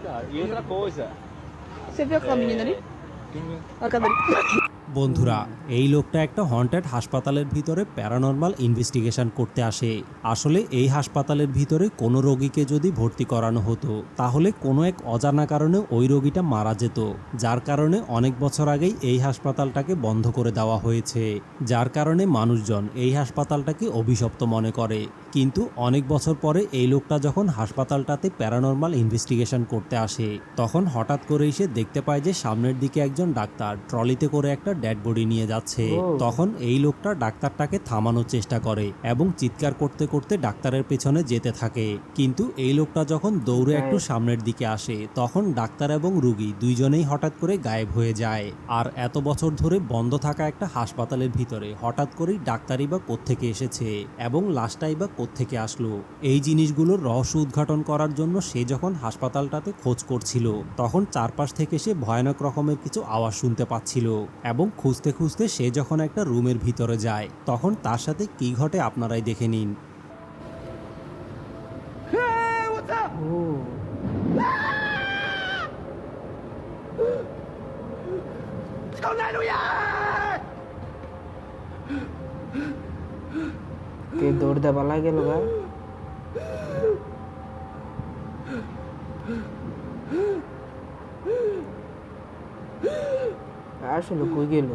E outra coisa. Você viu aquela menina ali? A cadeira. বন্ধুরা, এই লোকটা একটা হন্টেড হাসপাতালের ভিতরে প্যারানরমাল ইনভেস্টিগেশন করতে আসে। আসলে এই হাসপাতালের ভিতরে কোনো রোগীকে যদি ভর্তি করানো হতো তাহলে কোনো এক অজানা কারণে ওই রোগীটা মারা যেত, যার কারণে অনেক বছর আগেই এই হাসপাতালটাকে বন্ধ করে দেওয়া হয়েছে, যার কারণে মানুষজন এই হাসপাতালটাকে অভিশপ্ত মনে করে। কিন্তু অনেক বছর পরে এই লোকটা যখন হাসপাতালটাতে প্যারানরমাল ইনভেস্টিগেশন করতে আসে তখন হঠাৎ করে এসে দেখতে পায় যে সামনের দিকে একজন ডাক্তার ট্রলিতে করে একটা ডেড বডি নিয়ে যাচ্ছে। তখন এই লোকটা ডাক্তারটাকে থামানোর চেষ্টা করে এবং চিৎকার করতে করতে ডাক্তারের পেছনে যেতে থাকে। কিন্তু এই লোকটা যখন দৌড়ে একটু সামনের দিকে আসে তখন ডাক্তার এবং রোগী দুইজনেই হঠাৎ করে গায়েব হয়ে যায়। আর এত বছর ধরে বন্ধ থাকা একটা হাসপাতালের ভিতরে হঠাৎ করেই ডাক্তারই বা কোত্থেকে এসেছে এবং লাশটাই বা কোত্থেকে আসলো, এই জিনিসগুলোর রহস্য উদ্ঘাটন করার জন্য সে যখন হাসপাতালটাতে খোঁজ করছিল তখন চারপাশ থেকে সে ভয়ানক রকমের কিছু আওয়াজ শুনতে পাচ্ছিল এবং খুঁজতে খুঁজতে সে যখন একটা রুমের ভিতরে যায় তখন তার সাথে কি ঘটে আপনারাই দেখে নিন। কে দৌড়তে পালা গেল গা আসলে কই গেল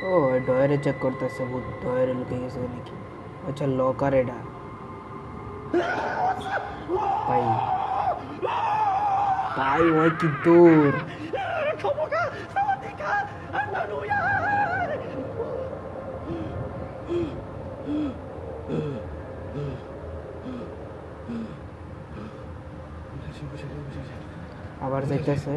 ও ডয়ারে চেক করতেছে ভূত ডয়ারে লুকে গেছে নাকি আচ্ছা লকার এটা ভাই ভাই ওই কি দূর আবার যাইতেছে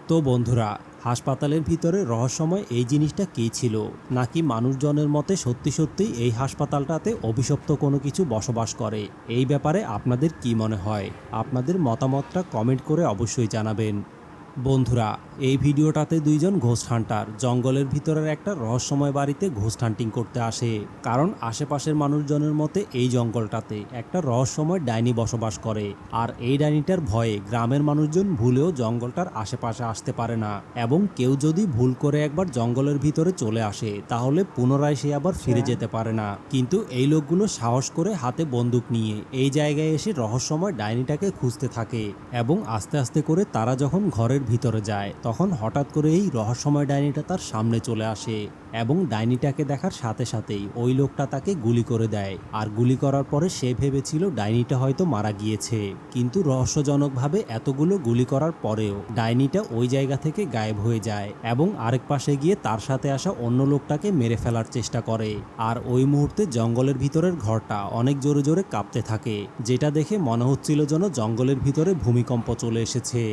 তো বন্ধুরা, হাসপাতালের ভিতরে রহস্যময় এই জিনিসটা কী ছিল, নাকি মানুষজনের মতে সত্যি সত্যিই এই হাসপাতালটাতে অভিশপ্ত কোনো কিছু বসবাস করে? এই ব্যাপারে আপনাদের কি মনে হয়? আপনাদের মতামতটা কমেন্ট করে অবশ্যই জানাবেন। বন্ধুরা, এই ভিডিওটাতে দুইজন ঘোস্ট হান্টার জঙ্গলের ভিতরের একটা রহস্যময় বাড়িতে ঘোস্ট হান্টিং করতে আসে, কারণ আশেপাশের মানুষজনের মতে এই জঙ্গলটাতে একটা রহস্যময় ডাইনি বসবাস করে। আর এই ডাইনিটার ভয়ে গ্রামের মানুষজন ভুলেও জঙ্গলটার আশেপাশে আসতে পারে না, এবং কেউ যদি ভুল করে একবার জঙ্গলের ভিতরে চলে আসে তাহলে পুনরায় সে আবার ফিরে যেতে পারে না। কিন্তু এই লোকগুলো সাহস করে হাতে বন্দুক নিয়ে এই জায়গায় এসে রহস্যময় ডাইনিটাকে খুঁজতে থাকে, এবং আস্তে আস্তে করে তারা যখন ঘরের ভিতরে যায় তখন হঠাৎ করে এই রহস্যময় ডাইনিটা তার সামনে চলে আসে, এবং ডাইনিটাকে দেখার সাথে সাথেই ওই লোকটা তাকে গুলি করে দেয়। আর গুলি করার পরে সে ভেবেছিল ডাইনিটা হয়তো মারা গিয়েছে, কিন্তু রহস্যজনকভাবে এতগুলো গুলি করার পরেও ডাইনিটা ওই জায়গা থেকে গায়েব হয়ে যায় এবং আরেক পাশে গিয়ে তার সাথে আসা অন্য লোকটাকে মেরে ফেলার চেষ্টা করে। আর ওই মুহূর্তে জঙ্গলের ভিতরের ঘরটা অনেক জোরে জোরে কাঁপতে থাকে, যেটা দেখে মনে হচ্ছিল যেন জঙ্গলের ভিতরে ভূমিকম্প চলে এসেছে।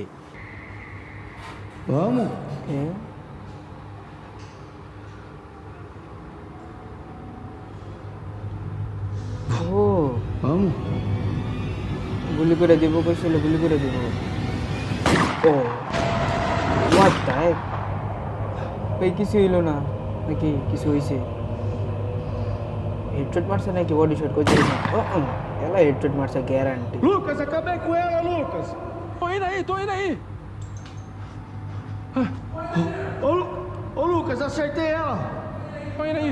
Vamos? ও Vamos? গুলি করে দিব কইছিল গুলি করে দিব ও হোয়াট দ্য হেক কই কিছু হইলো না নাকি কিছু হইছে হেডশট মারছে নাকি বডি শট কইছে ও এলা হেডশট মারছে guarantee Lucas, acabei com ela, Lucas! Tô indo aí. Ô Lucas, acertei ela! Tô indo aí.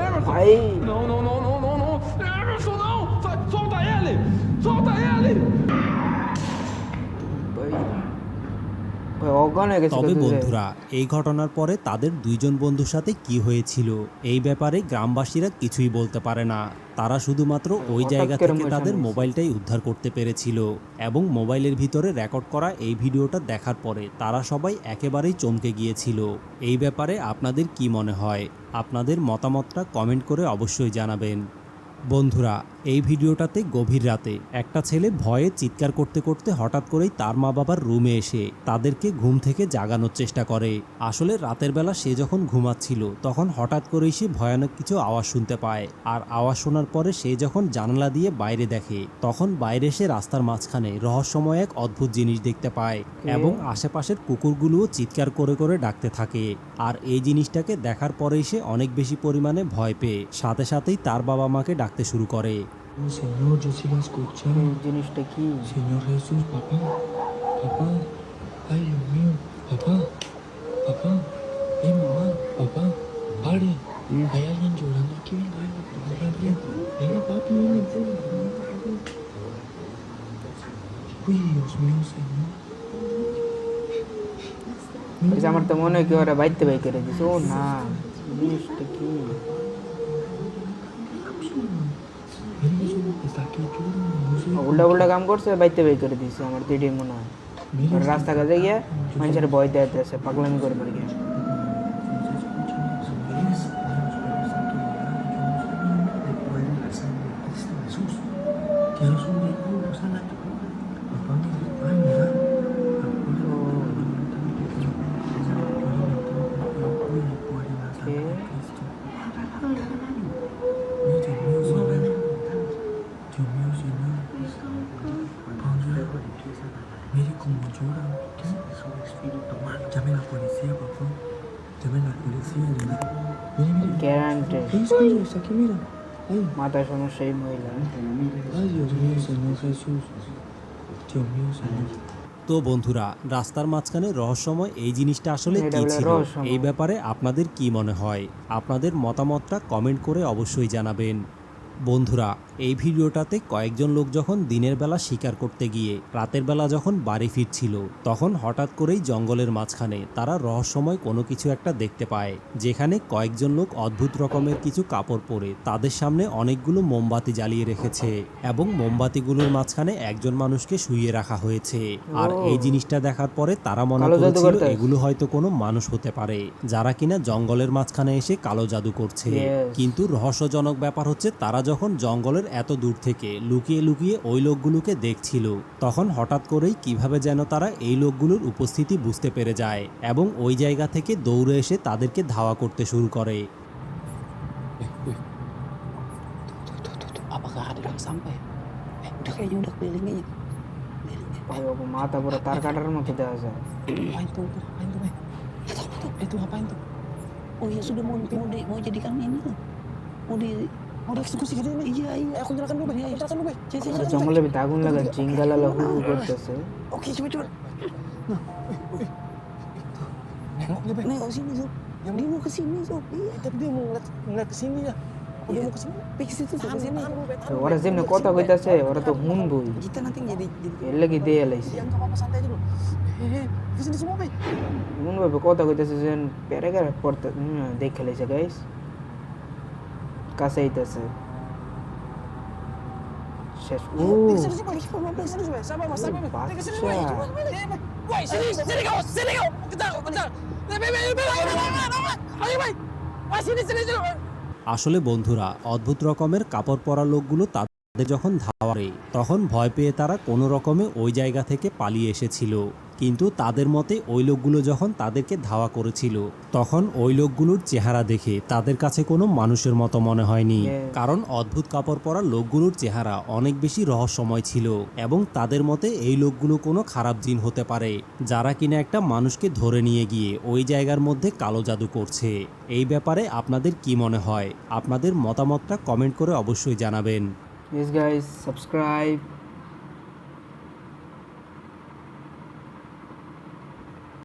Emerson! ভাই Não. Emerson, não! Solta ele! Solta ele! ভাই ভাই অজ্ঞান হয়ে গেছে তবে বন্ধুরা, এই ঘটনার পরে তাদের দুইজন বন্ধুর সাথে কি হয়েছিল এই ব্যাপারে গ্রামবাসীরা কিছুই বলতে পারে না। তারা শুধুমাত্র ওই জায়গা থেকে তাদের মোবাইলটাই উদ্ধার করতে পেরেছিল, এবং মোবাইলের ভিতরে রেকর্ড করা এই ভিডিওটা দেখার পরে তারা সবাই একেবারেই চমকে গিয়েছিল। এই ব্যাপারে আপনাদের কি মনে হয়? আপনাদের মতামতটা কমেন্ট করে অবশ্যই জানাবেন। বন্ধুরা, এই ভিডিওটাতে গভীর রাতে একটা ছেলে ভয়ে চিৎকার করতে করতে হঠাৎ করেই তার মা বাবার রুমে এসে তাদেরকে ঘুম থেকে জাগানোর চেষ্টা করে। আসলে রাতের বেলা সে যখন ঘুমাচ্ছিল তখন হঠাৎ করেই সে ভয়ানক কিছু আওয়াজ শুনতে পায়। আর আওয়াজ শোনার পরে সে যখন জানালা দিয়ে বাইরে দেখে তখন বাইরে সে রাস্তার মাঝখানে রহস্যময় এক অদ্ভুত জিনিস দেখতে পায় এবং আশেপাশের কুকুরগুলোও চিৎকার করে করে ডাকতে থাকে। আর এই জিনিসটাকে দেখার পরেই সে অনেক বেশি পরিমাণে ভয় পেয়ে সাথে সাথেই তার বাবা মাকে ডাকতে শুরু করে। Señor, yo sí la escuché. এই জিনিসটা কি? Señor Jesús, papá. Papá. Ay, Dios mío. Papá. Papá. Mamá. Papá. Pare. Hay alguien llorando aquí. Venga, papi, venga. Uy, Dios mío, Señor. বলছে, আমার তো মনে হয় কি ওরা বাইতে বাই করে দিছে। ও না, জিনিসটা কি? Mira eso, está aquí llorando. No sé. উল্টা উল্টা কাম করছে, বাইতে বাই করে দিছে। আমার তো এটাই মনে হয়। আর রাস্তা কাজে গিয়ে মানুষের ভয় দেওয়াতে আছে, পাগলামি করে পড়ে গিয়ে। Tienes un vehículo, sana. Papá, ay, mira. ¿Qué? Dios mío, Señor. Padre, mire cómo llora. Llame a la policía, papá. Llame a la policía. Mire, mire. Guarantee Ahí está, está aquí, mira. Ay, মাথায় সমস্যা এই মহিলা। ay, Dios mío, Señor Jesús. Dios mío, Señor. তো বন্ধুরা, রাস্তার মাঝখানে রহস্যময় এই জিনিসটা আসলে এটা কি বলে ছিল, রহস্যময়। এই ব্যাপারে আপনাদের কি মনে হয়? আপনাদের মতামতটা কমেন্ট করে অবশ্যই জানাবেন। বন্ধুরা, এই ভিডিওটাতে কয়েকজন লোক যখন দিনের বেলা শিকার করতে গিয়ে রাতের বেলা যখন বাড়ি ফিরছিল তখন হঠাৎ করেই জঙ্গলের মাঝখানে তারা রহস্যময় কোনো কিছু একটা দেখতে পায়, যেখানে কয়েকজন লোক অদ্ভুত রকমের কিছু কাপড় পরে তাদের সামনে অনেকগুলো মোমবাতি জ্বালিয়ে রেখেছে এবং মোমবাতিগুলোর মাঝখানে একজন মানুষকে শুইয়ে রাখা হয়েছে। আর এই জিনিসটা দেখার পরে তারা মনে কালো জাদু করেছিল করতে। এগুলো হয়তো কোনো মানুষ হতে পারে যারা কিনা জঙ্গলের মাঝখানে এসে কালো জাদু করছে। Yes. কিন্তু রহস্যজনক ব্যাপার হচ্ছে তারা যখন জঙ্গলের এত দূর থেকে লুকিয়ে লুকিয়ে ওই লোকগুলোকে দেখছিল তখন হঠাৎ করেই কিভাবে যেন তারা এই লোকগুলোর উপস্থিতি বুঝতে পেরে যায় এবং ওই জায়গা থেকে দৌড়ে এসে তাদেরকে ধাওয়া করতে শুরু করে। Apakah ada yang sampai? Udah kayaknya udah keliling aja. ভাই, ও মাথা পুরো তার কাটার মতো দেওয়া যায়। Ngapain tuh? Ngapain tuh, Bay? Nggak tahu. Itu ngapain tuh? Oh iya, sudah mau jadikan ini tuh. Mau dieksekusi gitu ini. Iya, aku nyalakan dulu, Bay. Aku nyalakan dulu, Bay. ওরা জঙ্গলের ভিতরে আগুন লাগা জিঙ্গালালা হু হু করতেছে। Oke, coba. Nengoknya, Be. Nengok sini, Sob. Dia mau ke sini, Sob. Iya. Tapi dia mau ngeliat ke sini ya. Oh, dia mau ke sini. Pergi situ, Sob. Ke sini. তো ওরা যেমনি কথা কইতাছে ওরা তো শুনবই। Kita nanti jadi এর লাগি দিয়ে লাইছে। Yang nggak apa-apa, santai aja dulu. Ke sini semua, Be. এমন ভাবে কথা কইতাছে যেন প্যারাগ্রাফ পড়তে দেখে লাইছে গাইস। কাছে আইতাছে। শেষ। ও Sini, Bay. Sini, Bay. Sabar, Mas. Sabar, Bay. Ke sini, Bay. বাচ্চা। Bay, sini kau. Sini kau. Kejar. Ayo, Bay. Sini. আসলে বন্ধুরা, অদ্ভুত রকমের কাপড় পরা লোকগুলো তাদের যখন ধাওয়ারে তখন ভয় পেয়ে তারা কোনো রকমে ওই জায়গা থেকে পালিয়ে এসেছিল। কিন্তু তাদের মতে ওই লোকগুলো যখন তাদেরকে ধাওয়া করেছিল তখন ওই লোকগুলোর চেহারা দেখে তাদের কাছে কোনো মানুষের মতো মনে হয়নি, কারণ অদ্ভুত কাপড় পরা লোকগুলোর চেহারা অনেক বেশি রহস্যময় ছিল এবং তাদের মতে এই লোকগুলো কোনো খারাপ জিন হতে পারে যারা কিনা একটা মানুষকে ধরে নিয়ে গিয়ে ওই জায়গার মধ্যে কালো জাদু করছে। এই ব্যাপারে আপনাদের কি মনে হয়? আপনাদের মতামতটা কমেন্ট করে অবশ্যই জানাবেন। Yes guys, subscribe.